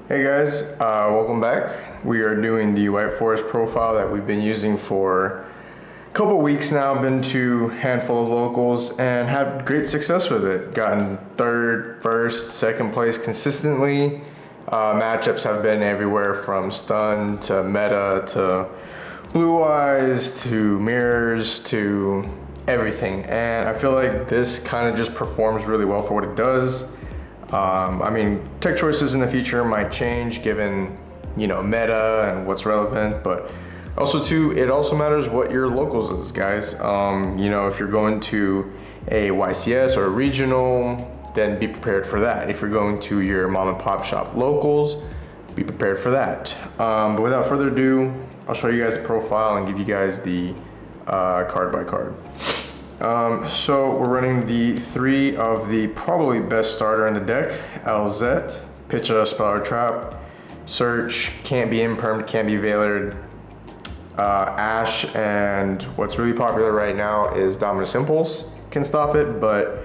Hey guys, welcome back. We are doing the White Forest profile that we've been using for a couple weeks now. Been to a handful of locals and had great success with it. Gotten third, first, second place consistently. Matchups have been everywhere from stun to meta to blue eyes to mirrors to everything. And I feel like this kind of just performs really well for what it does. I mean, tech choices in the future might change given, meta and what's relevant, but also too, it also matters what your locals is, guys. If you're going to a YCS or a regional, then be prepared for that. If you're going to your mom and pop shop locals, be prepared for that. But without further ado, I'll show you guys the profile and give you guys the card by card. So we're running the three of the probably best starter in the deck: LZ, Pitch a Speller Trap, Search, Can't Be Impermed, Can't Be Veilered, Ash, and what's really popular right now is Dominus Impulse. Can stop it, but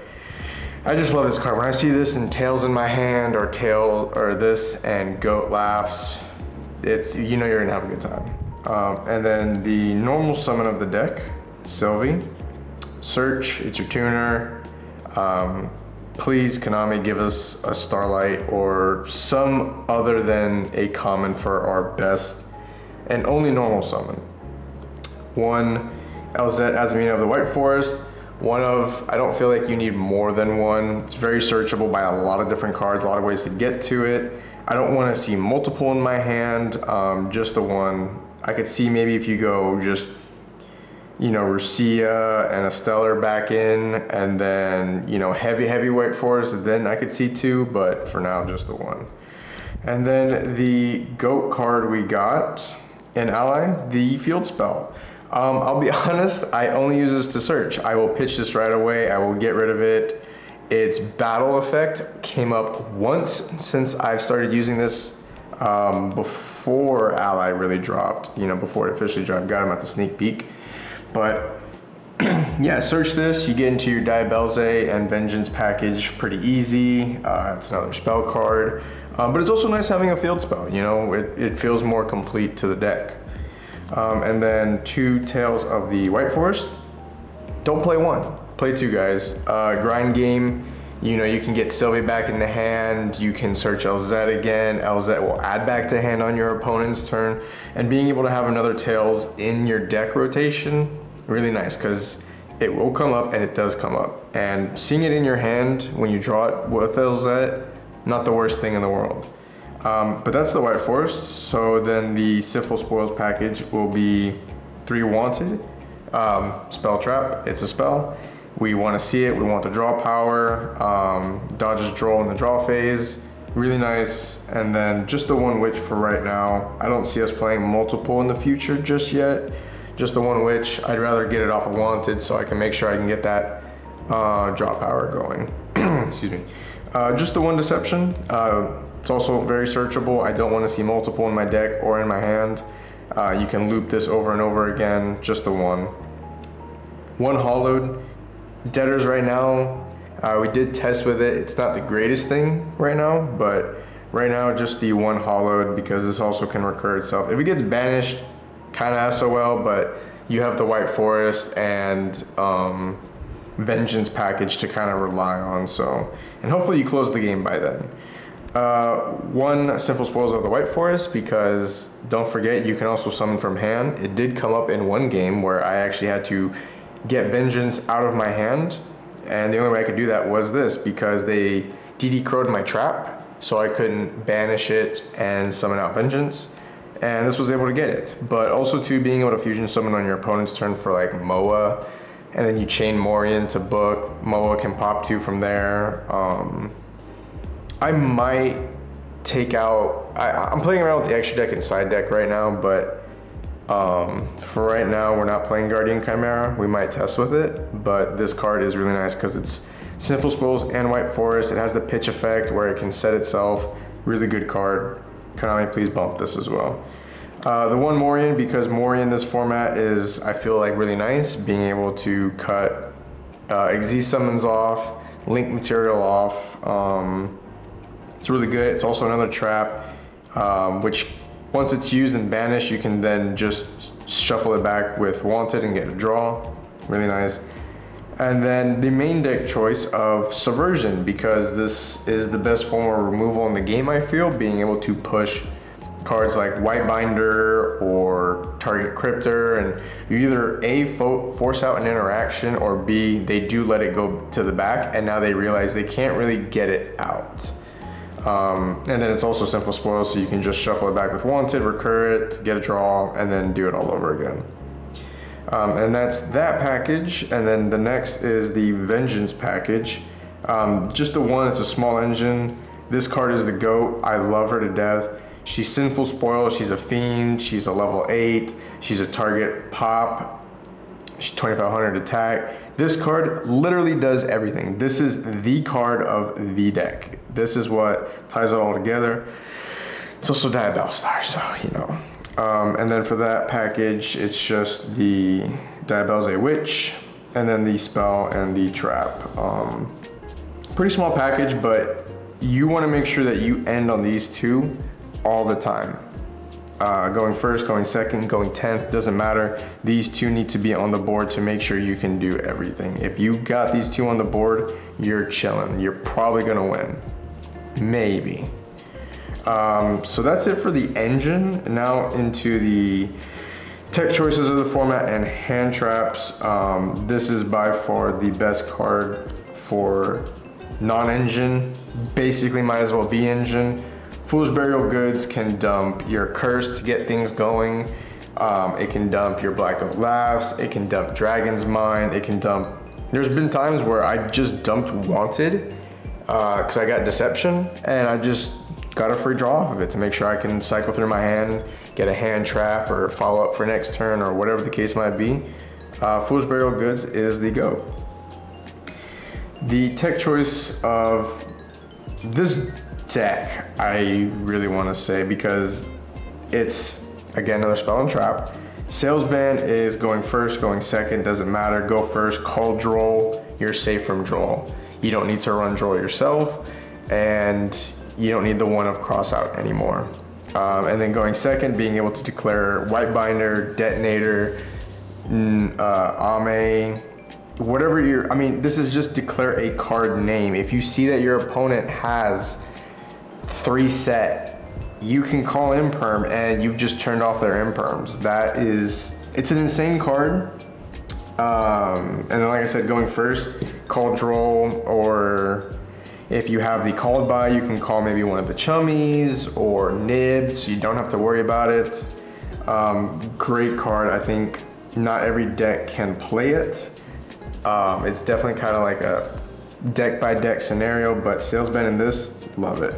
I just love this card. When I see this and Tails in my hand, or Tails, or this and Goat Laughs, it's, you're gonna have a good time. And then the normal summon of the deck, Sylvie. Search, it's your tuner. Please, Konami, give us a Starlight or some other than a common for our best and only normal summon. One, LZ Azamina of the White Forest. I don't feel like you need more than one. It's very searchable by a lot of different cards, a lot of ways to get to it. I don't want to see multiple in my hand, just the one. I could see maybe if you go just Rusia and a Stellar back in, and then, heavy White Forest, then I could see two, but for now, just the one. And then the GOAT card we got in Ally, the Field Spell. I'll be honest, I only use this to search. I will pitch this right away, I will get rid of it. Its battle effect came up once since I've started using this, before Ally really dropped, before it officially dropped. Got him at the sneak peek. But yeah, search this, you get into your Diabelze and Vengeance package pretty easy. It's another spell card, but it's also nice having a field spell, it feels more complete to the deck. And then two Tails of the White Forest. Don't play one, play two, guys. Grind game, you can get Sylvie back in the hand, you can search LZ again, LZ will add back to hand on your opponent's turn, and being able to have another Tails in your deck rotation, really nice, because it will come up, and it does come up. And seeing it in your hand when you draw it with LZ, not the worst thing in the world. But that's the White Forest. So then the Syphil Spoils package will be 3 Wanted, Spell Trap, it's a spell. We want to see it, we want the draw power, dodges draw in the draw phase, really nice. And then just the one Witch for right now. I don't see us playing multiple in the future just yet. Just the one Witch. I'd rather get it off of Wanted so I can make sure I can get that draw power going. Excuse me. Just the one Deception. It's also very searchable. I don't want to see multiple in my deck or in my hand. You can loop this over and over again. Just the one. One Hollowed. Deaders right now. We did test with it. It's not the greatest thing right now, but right now just the one Hollowed, because this also can recur itself. If it gets banished, kind of SOL, but you have the White Forest and Vengeance package to kind of rely on. So, and hopefully you close the game by then. One Simple Spoils of the White Forest, because don't forget you can also summon from hand. It did come up in one game where I actually had to get Vengeance out of my hand, and the only way I could do that was this, because they DD crowed my trap, so I couldn't banish it and summon out Vengeance. And this was able to get it. But also too, being able to fusion summon on your opponent's turn for like Moa, and then you chain Morian to book. Moa can pop 2 from there. I might take out, I'm playing around with the extra deck and side deck right now, but for right now we're not playing Guardian Chimera. We might test with it, but this card is really nice because it's Simple Spoils and White Forest. It has the pitch effect where it can set itself. Really good card. Konami, please bump this as well. The one Morian, because Morian this format is, I feel like, really nice, being able to cut Xyz summons off, link material off. It's really good. It's also another trap. which once it's used and banished, you can then just shuffle it back with Wanted and get a draw. Really nice. And then the main deck choice of Subversion, because this is the best form of removal in the game, I feel, being able to push cards like White Binder or Target Cryptor, and you either A, force out an interaction, or B, they do let it go to the back, and now they realize they can't really get it out. And then it's also Sinful Spoil, so you can just shuffle it back with Wanted, recur it, get a draw, and then do it all over again. And that's that package. And then the next is the Vengeance package. Just the one, it's a small engine. This card is the GOAT. I love her to death. She's Sinful Spoil, she's a Fiend, she's a level 8, she's a target pop, she's 2500 attack. This card literally does everything. This is the card of the deck. This is what ties it all together. It's also Diabell Star, so you know. And then for that package, it's just the Diabell's a Witch, and then the spell and the trap. Pretty small package, but you want to make sure that you end on these two all the time. Going first, going second, going 10th, doesn't matter. These two need to be on the board to make sure you can do everything. If you got these two on the board, you're chilling. You're probably gonna win. Maybe. So that's it for the engine. Now into the tech choices of the format and hand traps. This is by far the best card for non-engine. Basically might as well be engine. Fool's Burial Goods can dump your Curse to get things going. It can dump your Black Oak Laughs. It can dump Dragon's Mind. It can dump... There's been times where I just dumped Wanted because I got Deception, and I just got a free draw off of it to make sure I can cycle through my hand, get a hand trap, or follow up for next turn, or whatever the case might be. Fool's Burial Goods is the GOAT. The tech choice of this deck, I really want to say, because it's, again, another spell and trap. Salesman is going first, going second, doesn't matter. Go first, call Droll, you're safe from Droll. You don't need to run Droll yourself, and you don't need the one of cross out anymore. And then going second, being able to declare White Binder, Detonator, Ame, whatever you're, I mean, this is just declare a card name. If you see that your opponent has 3 set, you can call Imperm and you've just turned off their Imperms. That is, it's an insane card. And then like I said, going first, call Droll, or if you have the called by, you can call maybe one of the Chummies or Nib, so you don't have to worry about it. Great card. I think not every deck can play it. It's definitely kind of like a deck by deck scenario, but Salesman in this, love it.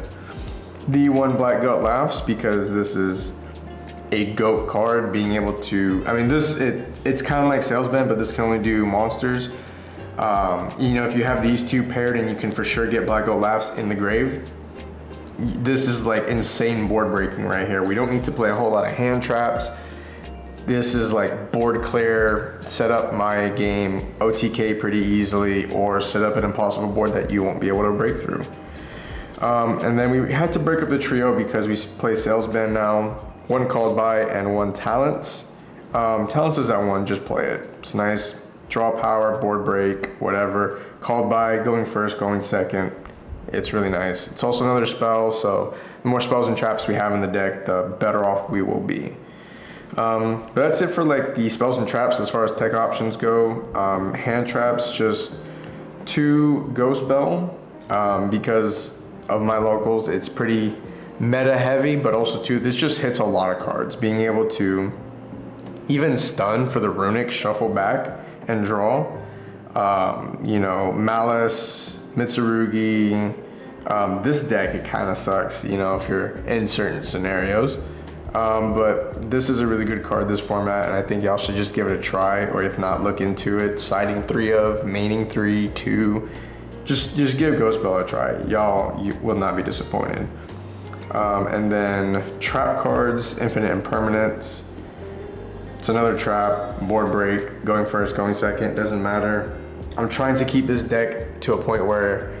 The one Black Goat Laughs, because this is a GOAT card, being able to, I mean, it's kind of like Salesman, but this can only do monsters. You know, if you have these two paired, and you can for sure get Black Goat Laughs in the grave, this is like insane board breaking right here. We don't need to play a whole lot of hand traps. This is like board clear, set up my game OTK pretty easily, or set up an impossible board that you won't be able to break through. And then we had to break up the trio because we play Salesman now. 1 called by and 1 talents. Talents is that one, just play it. It's nice. Draw power, board break, whatever. Called by, going first, going second. It's really nice. It's also another spell, so the more spells and traps we have in the deck, the better off we will be. But that's it for like the spells and traps as far as tech options go. Hand traps, just 2 Ghost Bell, because of my locals, it's pretty meta heavy, but also too, this just hits a lot of cards. Being able to even stun for the runic, shuffle back and draw. You know, Malice, Mitsurugi. This deck, it kind of sucks, you know, if you're in certain scenarios. But this is a really good card, this format, and I think y'all should just give it a try, or if not, look into it. Siding 3 of, maining 3, 2. Just give Ghost Bell a try. You will not be disappointed. And then trap cards, Infinite Impermanence. It's another trap, board break, going first, going second, doesn't matter. I'm trying to keep this deck to a point where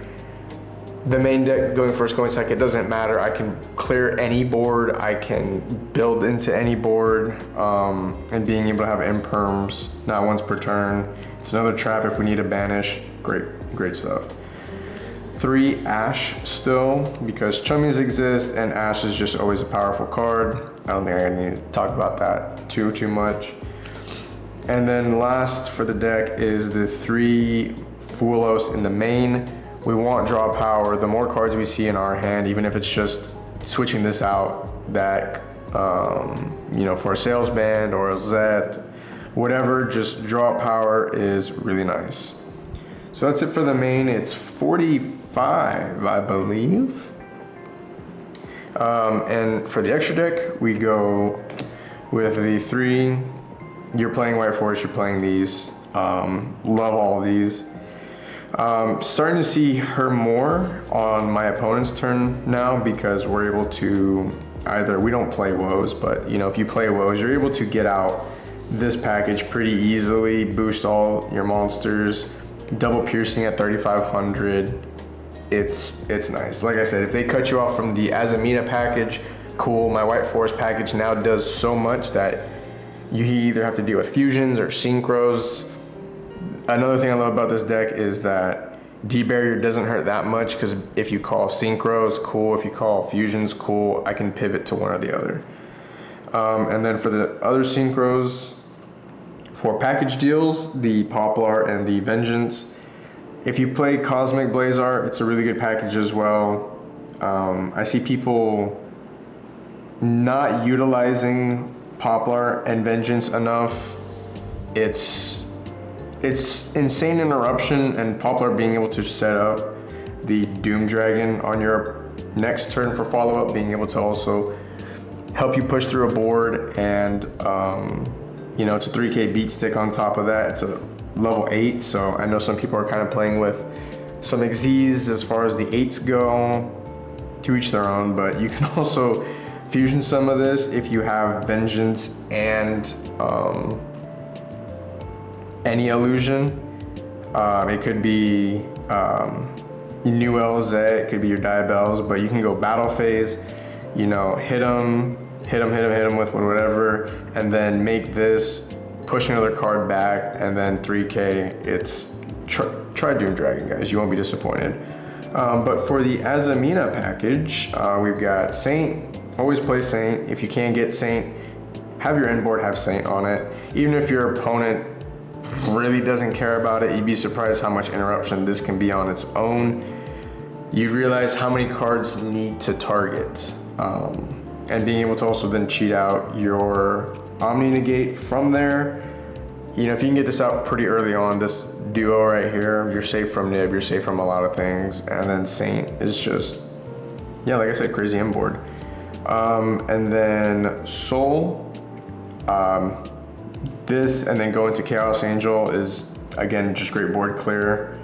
the main deck going first, going second, it doesn't matter. I can clear any board, I can build into any board, and being able to have imperms, not once per turn. It's another trap if we need to banish. Great stuff. 3 Ash still, because Chummies exist, and Ash is just always a powerful card. I don't think I need to talk about that too much. And then last for the deck is the 3 Fuelos in the main. We want draw power. The more cards we see in our hand, even if it's just switching this out, that, you know, for a sales band or a Zet, whatever, just draw power is really nice. So that's it for the main. It's 45, I believe. And for the extra deck, we go with the 3. You're playing White Forest, you're playing these. Love all of these. Starting to see her more on my opponent's turn now, because we're able to either, we don't play woes, but you know, if you play woes, you're able to get out this package pretty easily, boost all your monsters, double piercing at 3,500. It's nice. Like I said, if they cut you off from the Azamina package, cool. My White Forest package now does so much that you either have to deal with fusions or synchros. Another thing I love about this deck is that D-barrier doesn't hurt that much, because if you call synchros, cool. If you call fusions, cool. I can pivot to one or the other. And then for the other synchros, for package deals, the Poplar and the Vengeance. If you play Cosmic Blazar, it's a really good package as well. I see people not utilizing Poplar and Vengeance enough. It's insane interruption, and Poplar being able to set up the Doom Dragon on your next turn for follow-up, being able to also help you push through a board, and you know, it's a 3K beat stick on top of that. It's a level 8, so I know some people are kind of playing with some Xyzs as far as the 8s go, to each their own, but you can also fusion some of this if you have Vengeance and any illusion. It could be New LZ, it could be your Diabells, but you can go battle phase, you know, hit them with whatever, and then make this, push another card back, and then 3K. It's try Doom Dragon, guys. You won't be disappointed. But for the Azamina package, we've got Saint. Always play Saint. If you can't get Saint, have your end board have Saint on it. Even if your opponent really doesn't care about it, you'd be surprised how much interruption this can be on its own. You'd realize how many cards need to target. And being able to also then cheat out your Omni Negate from there. You know, if you can get this out pretty early on, this duo right here, you're safe from Nib, you're safe from a lot of things. And then Saint is just, yeah, like I said, crazy inboard. And then Soul, this, and then go into Chaos Angel is, again, just great board clear.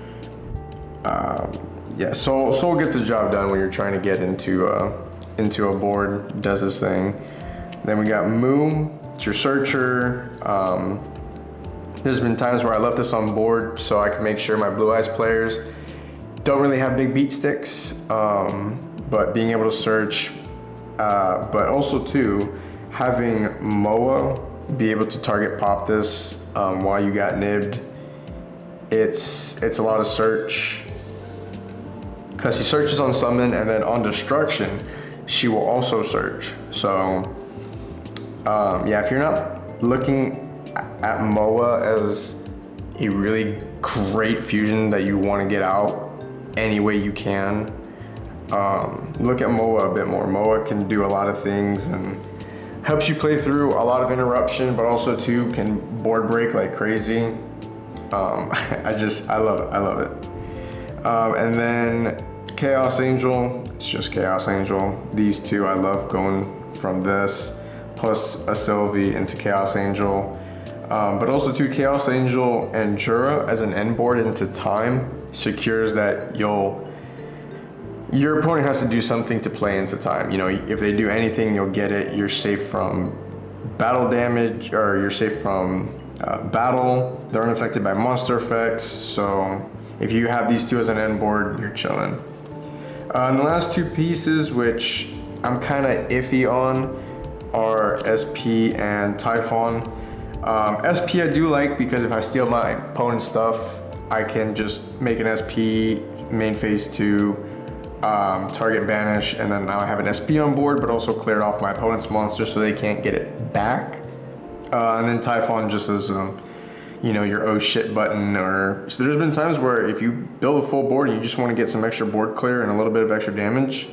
Yeah, Soul gets the job done when you're trying to get into a board, does his thing. Then we got Moo, it's your searcher. There's been times where I left this on board so I can make sure my Blue Eyes players don't really have big beat sticks, but being able to search, but also too, having Moa be able to target pop this while you got nibbed. It's a lot of search, because she searches on summon, and then on destruction, she will also search. So yeah, if you're not looking at Moa as a really great fusion that you want to get out any way you can, look at Moa a bit more. Moa can do a lot of things and helps you play through a lot of interruption, but also too can board break like crazy. I love it. And then Chaos Angel, it's just Chaos Angel. These two, I love going from this plus a Sylvie into Chaos Angel. But also too, Chaos Angel and Jura as an end board into time secures that your opponent has to do something to play into time. You know, if they do anything, you'll get it. You're safe from battle damage, or you're safe from battle. They're unaffected by monster effects. So if you have these two as an end board, you're chilling. And the last two pieces, which I'm kind of iffy on, are SP and Typhon. SP I do like because if I steal my opponent's stuff, I can just make an SP main phase 2, target banish, and then now I have an SP on board, but also cleared off my opponent's monster so they can't get it back. And then Typhon just as you know, your oh shit button. Or so there's been times where if you build a full board and you just want to get some extra board clear and a little bit of extra damage,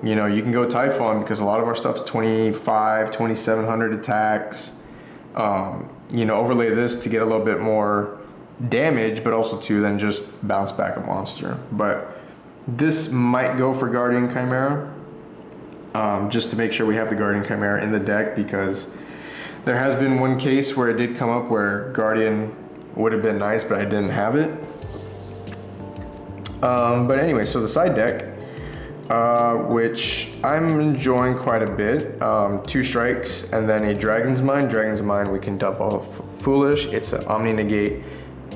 you know, you can go Typhon because a lot of our stuff's 2,700 attacks. You know, overlay this to get a little bit more damage, but also to then just bounce back a monster. But this might go for Guardian Chimera, just to make sure we have the Guardian Chimera in the deck, because there has been one case where it did come up where Guardian would have been nice, but I didn't have it. But anyway, so the side deck, which I'm enjoying quite a bit. 2 strikes and then a Dragon's Mind. Dragon's Mind, we can dump off Foolish. It's an Omni Negate.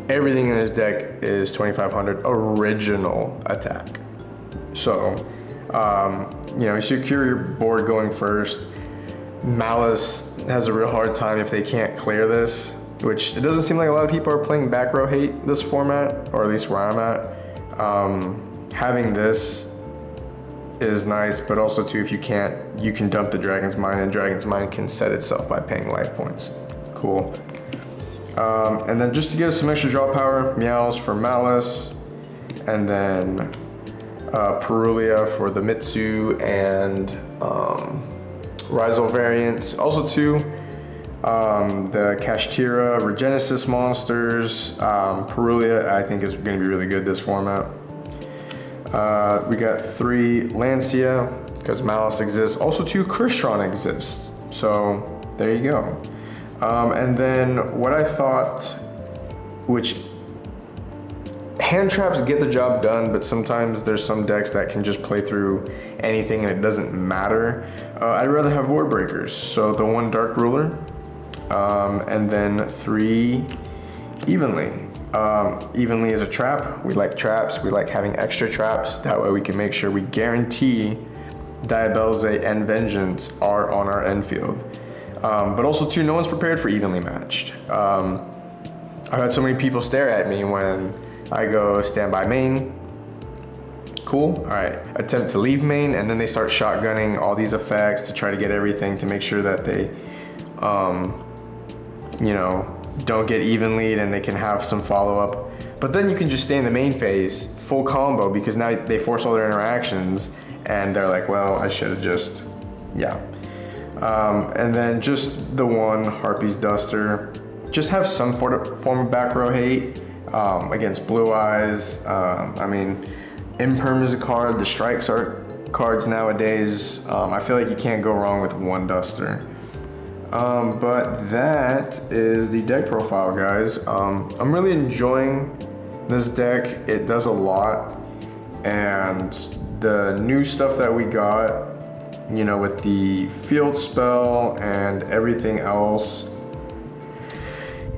Everything in this deck is 2,500 original attack. So, you know, you secure your board going first. Malice has a real hard time if they can't clear this, which it doesn't seem like a lot of people are playing back row hate this format, or at least where I'm at. Having this is nice, but also too, if you can't, you can dump the Dragon's Mind, and Dragon's Mind can set itself by paying life points. Cool. And then just to give us some extra draw power, Meows for Malice, and then Perulia for the Mitsu and Rizal variants. Also too, the Kashtira Regenesis monsters. Perulia I think is going to be really good this format. We got 3 Lancia, because Malice exists. Also 2 Kristron exists. So there you go. And then what I thought, which hand traps get the job done, but sometimes there's some decks that can just play through anything and it doesn't matter. I'd rather have Board Breakers. So the 1 Dark Ruler, and then 3 Evenly. Evenly is a trap. We like traps. We like having extra traps. That way we can make sure we guarantee Diabelze and Vengeance are on our end field. But also too, no one's prepared for Evenly Matched. I've had so many people stare at me when I go standby main. Cool, all right. Attempt to leave main, and then they start shotgunning all these effects to try to get everything to make sure that they, you know, don't get even lead and they can have some follow-up. But then you can just stay in the main phase, full combo, because now they force all their interactions and they're like, well, I should have just, yeah. And then just the 1 Harpy's Duster. Just have some form of back row hate against Blue Eyes. I mean, Imperm is a card, the strikes are cards nowadays. I feel like you can't go wrong with 1 Duster. But that is the deck profile, guys. I'm really enjoying this deck. It does a lot, and the new stuff that we got, you know, with the field spell and everything else,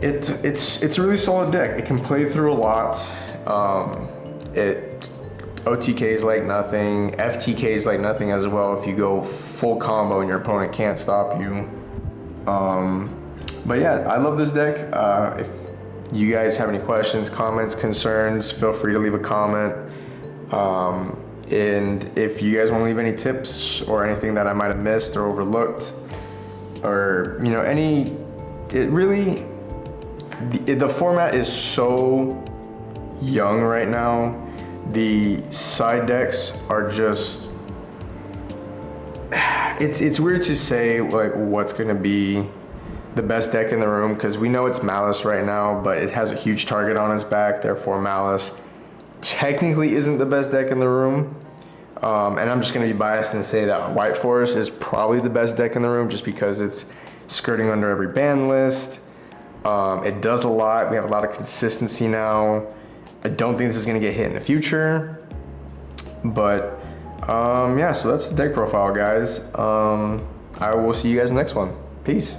it's a really solid deck. It can play through a lot. It OTKs like nothing, FTKs like nothing as well if you go full combo and your opponent can't stop you. But yeah, I love this deck. If you guys have any questions, comments, concerns, feel free to leave a comment. And if you guys want to leave any tips or anything that I might have missed or overlooked, or, you know, the format is so young right now. The side decks are just, it's weird to say like what's gonna be the best deck in the room, because we know it's Malice right now, but it has a huge target on its back, therefore Malice technically isn't the best deck in the room. And I'm just gonna be biased and say that White Forest is probably the best deck in the room, just because it's skirting under every ban list. It does a lot. We have a lot of consistency now. I don't think this is gonna get hit in the future, but yeah, so that's the deck profile, guys. I will see you guys next one. Peace.